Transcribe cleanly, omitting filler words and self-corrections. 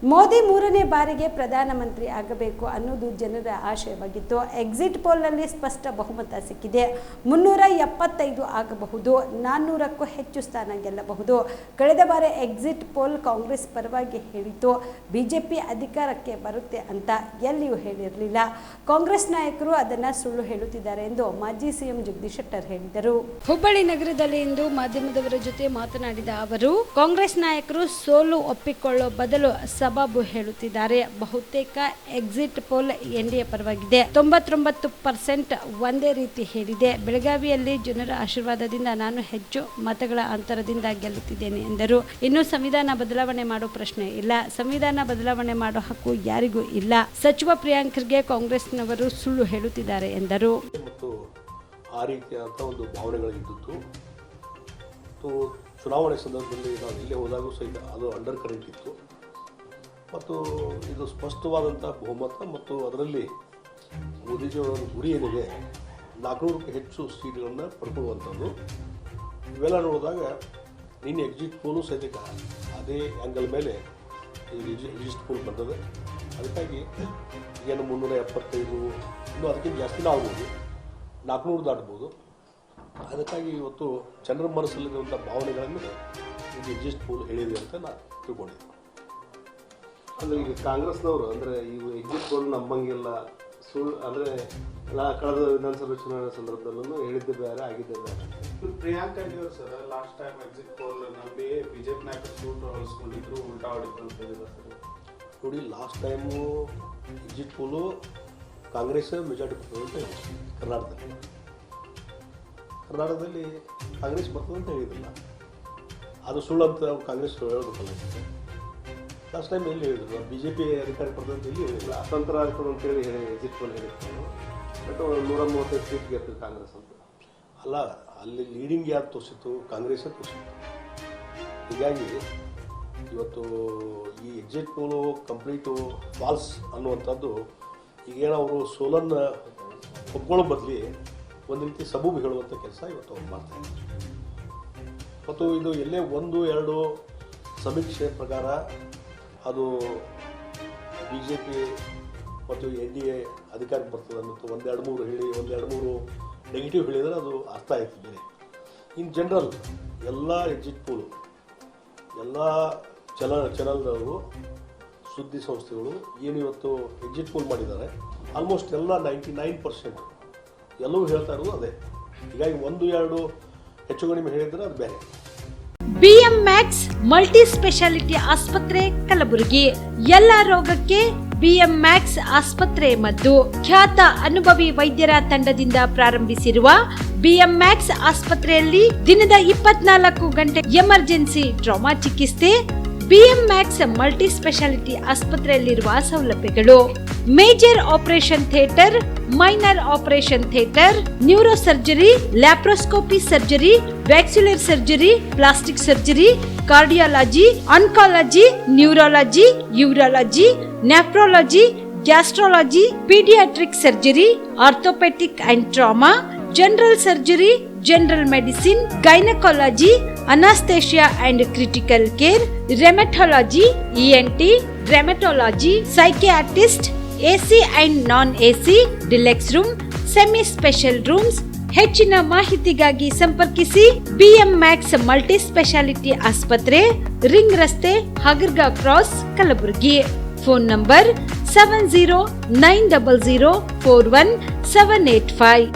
ಮೋದಿ ಮೂರನೇ ಬಾರಿಗೆ ಪ್ರಧಾನಮಂತ್ರಿ ಆಗಬೇಕು ಅನ್ನೋದು ಜನರ ಆಶಯವಾಗಿತ್ತು. ಎಕ್ಸಿಟ್ ಪೋಲ್ನಲ್ಲಿ ಸ್ಪಷ್ಟ ಬಹುಮತ ಸಿಕ್ಕಿದೆ. 375 ಆಗಬಹುದು, 400ಕ್ಕೂ ಹೆಚ್ಚು ಸ್ಥಾನ ಗೆಲ್ಲಬಹುದು. ಕಳೆದ ಬಾರಿ ಎಕ್ಸಿಟ್ ಪೋಲ್ ಕಾಂಗ್ರೆಸ್ ಪರವಾಗಿ ಹೇಳಿತ್ತು. ಬಿಜೆಪಿ ಅಧಿಕಾರಕ್ಕೆ ಬರುತ್ತೆ ಅಂತ ಎಲ್ಲಿಯೂ ಹೇಳಿರಲಿಲ್ಲ. ಕಾಂಗ್ರೆಸ್ ನಾಯಕರು ಅದನ್ನು ಸುಳ್ಳು ಹೇಳುತ್ತಿದ್ದಾರೆ ಎಂದು ಮಾಜಿ ಸಿಎಂ ಜಗದೀಶ್ ಶೆಟ್ಟರ್ ಹೇಳಿದರು. ಹುಬ್ಬಳ್ಳಿ ನಗರದಲ್ಲಿ ಇಂದು ಮಾಧ್ಯಮದವರ ಜೊತೆ ಮಾತನಾಡಿದ ಅವರು, ಕಾಂಗ್ರೆಸ್ ನಾಯಕರು ಸೋಲು ಒಪ್ಪಿಕೊಳ್ಳೋ ಬದಲು ಸಬಾಬು ಹೇಳುತ್ತಿದ್ದಾರೆ. ಬಹುತೇಕ ಎಕ್ಸಿಟ್ ಪೋಲ್ ಎನ್ಡಿಎ ಪರವಾಗಿದೆ. 99% ಒಂದೇ ರೀತಿ ಹೇಳಿದೆ. ಬೆಳಗಾವಿಯಲ್ಲಿ ಜನರ ಆಶೀರ್ವಾದದಿಂದ ನಾನು ಹೆಚ್ಚು ಮತಗಳ ಅಂತರದಿಂದ ಗೆಲ್ಲುತ್ತಿದ್ದೇನೆ ಎಂದರು. ಇನ್ನು ಸಂವಿಧಾನ ಬದಲಾವಣೆ ಮಾಡೋ ಪ್ರಶ್ನೆ ಇಲ್ಲ. ಸಂವಿಧಾನ ಬದಲಾವಣೆ ಮಾಡೋ ಹಕ್ಕು ಯಾರಿಗೂ ಇಲ್ಲ. ಸಚಿವ ಪ್ರಿಯಾಂಕ್ ಖರ್ಗೆ ಕಾಂಗ್ರೆಸ್ನವರು ಸುಳ್ಳು ಹೇಳುತ್ತಿದ್ದಾರೆ ಎಂದರು. ಆ ರೀತಿಯಾದಂಥ ಒಂದು ಭಾವನೆಗಳಿದ್ದು ಚುನಾವಣೆ ಸಂದರ್ಭದಲ್ಲಿ ನಾವು ಇಲ್ಲೇ ಹೋದಾಗೂ ಸಹಿತ ಅದು ಅಂಡರ್ ಕರೆಂಟ್ ಇತ್ತು ಮತ್ತು ಇದು ಸ್ಪಷ್ಟವಾದಂಥ ಬಹುಮತ ಮತ್ತು ಅದರಲ್ಲಿ ಮೋದಿಜಿಯವರ ಗುರಿ ಏನಿದೆ 400ಕ್ಕೂ ಹೆಚ್ಚು ಸೀಟ್ಗಳನ್ನು ಪಡ್ಕೊಳ್ಳುವಂಥದ್ದು. ಇವೆಲ್ಲ ನೋಡಿದಾಗ ನಿನ್ನೆ ಎಕ್ಸಿಟ್ ಪೋಲು ಸಹಿತ ಅದೇ ಆ್ಯಂಗಲ್ ಮೇಲೆ ಎಕ್ಸಿಟ್ ಪೋಲ್ ಬಂದದೆ. ಅದಕ್ಕಾಗಿ ಏನು 375 ಇನ್ನೂ ಅದಕ್ಕಿಂತ ಜಾಸ್ತಿನೂ ಆಗ್ಬೋದು, 400 ದಾಟ್ಬೋದು. ಅದಕ್ಕಾಗಿ ಇವತ್ತು ಜನರ ಮನಸ್ಸಲ್ಲಿರುವಂಥ ಭಾವನೆಗಳನ್ನು ಇದು ಎಕ್ಸಿಟ್ ಪೋಲ್ ಹೇಳಿದೆ ಅಂತ ನಾನು ತಿಳ್ಕೊಂಡಿದ್ದೆ. ಅಂದರೆ ಈಗ ಕಾಂಗ್ರೆಸ್ನವರು ಅಂದರೆ ಇವು ಎಕ್ಸಿಟ್ ಪೋಲ್ ನಂಬಂಗಿಲ್ಲ, ಸುಳ್ಳು ಅಂದರೆ ಕಳೆದ ವಿಧಾನಸಭೆ ಚುನಾವಣೆ ಸಂದರ್ಭದಲ್ಲೂ ಹೇಳಿದ್ದೆ ಬೇರೆ ಆಗಿದ್ದೆ ಬೇರೆ. ಪ್ರಿಯಾಂಕ್ ಖರ್ಗೆ ಅವರು sir last time exit poll ನಂಬಿ ಬಿಜೆಪಿ ನಾಯಕರು ಸೂಟ್ ಹೊಲಿಸ್ಕೊಂಡಿದ್ರು, ಉಲ್ಟಾ ಹೊಡಿದ್ರು ಅಂತ ಹೇಳಿದ್ರು ಸರ್. ನೋಡಿ, ಲಾಸ್ಟ್ ಟೈಮು ಎಕ್ಸಿಟ್ ಪೋಲು ಕಾಂಗ್ರೆಸ್ ಮೆಜಾರಿಟಿ ಬರ್ತದೆ ಅಂತ ಹೇಳಿದ್ರು. ಕರ್ನಾಟಕದಲ್ಲಿ ಕಾಂಗ್ರೆಸ್ ಬರ್ತದೆ ಅಂತ ಹೇಳಿದಿಲ್ಲ. ಅದು ಸುಳ್ಳು ಅಂತ ಕಾಂಗ್ರೆಸ್ ಹೇಳಬೇಕಲ್ಲ. ಲಾಸ್ಟ್ ಟೈಮ್ ಎಲ್ಲಿ ಹೇಳಿದ್ರು, BJP ಅಧಿಕಾರ ಬರ್ತದೆ ಅಂತ ಎಲ್ಲಿ ಹೇಳಿಲ್ಲ. ಅತಂತ್ರ ಆಗ್ತದೆ ಅಂತೇಳಿ ಎಕ್ಸಿಟ್ ಪೋಲ್ ಹೇಳಿರ್ತಾರೆ. ಬಟ್ 135 ಸೀಟ್ ಗೆಲ್ತದೆ ಕಾಂಗ್ರೆಸ್ ಅಂತ. ಅಲ್ಲ, ಅಲ್ಲಿ ಲೀಡಿಂಗ್ ಯಾರು ತೋರಿಸಿತ್ತು? ಕಾಂಗ್ರೆಸ್ಸೇ ತೋರಿಸಿತ್ತು. ಹೀಗಾಗಿ ಇವತ್ತು ಈ ಎಕ್ಸಿಟ್ ಪೋಲು ಕಂಪ್ಲೀಟು ಫಾಲ್ಸ್ ಅನ್ನುವಂಥದ್ದು ಈಗೇನು ಅವರು ಸೋಲನ್ನು ಒಪ್ಕೊಳ್ಳೋ ಬದಲಿ ಒಂದು ರೀತಿ ಸಬೂಬು ಹೇಳುವಂಥ ಕೆಲಸ ಇವತ್ತು ಅವ್ರು ಮಾಡ್ತಾಯಿದ್ದಾರೆ. ಮತ್ತು ಇದು ಎಲ್ಲೇ 1-2 ಸಮೀಕ್ಷೆ ಪ್ರಕಾರ ಅದು BJP ಮತ್ತು NDA ಅಧಿಕಾರಕ್ಕೆ ಬರ್ತದೆ ಅನ್ನೋದು 1-2-3 ಹೇಳಿ 1-2-3 ನೆಗೆಟಿವ್ ಹೇಳಿದರೆ ಅದು ಅರ್ಥ ಆಯ್ತು ಬೇರೆ. ಇನ್ ಜನರಲ್ ಎಲ್ಲ ಎಕ್ಸಿಟ್ ಪೋಲು ಎಲ್ಲ ಚಾನಲ್ಗಳು ಸುದ್ದಿ ಸಂಸ್ಥೆಗಳು ಏನು ಇವತ್ತು ಎಕ್ಸಿಟ್ ಪೋಲ್ ಮಾಡಿದ್ದಾರೆ, ಆಲ್ಮೋಸ್ಟ್ ಎಲ್ಲ 99% ಎಲ್ಲವೂ ಹೇಳ್ತಾ ಇರೋದು ಅದೇ. ಹೀಗಾಗಿ 1-2 ಹೆಚ್ಚು ಕಡಿಮೆ ಹೇಳಿದರೆ ಅದು ಬೇರೆ. BM Max ಮಲ್ಟಿ ಸ್ಪೆಷಾಲಿಟಿ ಆಸ್ಪತ್ರೆ ಕಲಬುರಗಿ. ಎಲ್ಲ ರೋಗಕ್ಕೆ BM Max ಆಸ್ಪತ್ರೆ ಮದ್ದು. ಖ್ಯಾತ ಅನುಭವಿ ವೈದ್ಯರ ತಂಡದಿಂದ ಪ್ರಾರಂಭಿಸಿರುವ BM Max ಆಸ್ಪತ್ರೆಯಲ್ಲಿ ದಿನದ 24 ಗಂಟೆ ಎಮರ್ಜೆನ್ಸಿ ಟ್ರಾಮಾ ಚಿಕಿತ್ಸೆ. BM Max ಮಲ್ಟಿ ಸ್ಪೆಷಾಲಿಟಿ ಆಸ್ಪತ್ರೆಯಲ್ಲಿರುವ ಸೌಲಭ್ಯಗಳು: major operation theatre, minor operation theatre, neuro surgery, laparoscopy surgery, ವ್ಯಾಕ್ಸ್ಯುಲರ್ surgery, plastic surgery, cardiology, oncology, neurology, urology, nephrology, gastrology, paediatric surgery, orthopaedic and trauma, general surgery, general medicine, gynaecology, anaesthesia and critical care, rheumatology, ENT, rheumatology, psychiatrist, AC and non AC, deluxe room, semi special rooms. ಹೆಚ್ಚಿನ ಮಾಹಿತಿಗಾಗಿ ಸಂಪರ್ಕಿಸಿ BM Max multi speciality ಆಸ್ಪತ್ರೆ, ring ರಸ್ತೆ, ಹಗರ್ಗಾ cross, Kalaburagi. Phone number 7090041785.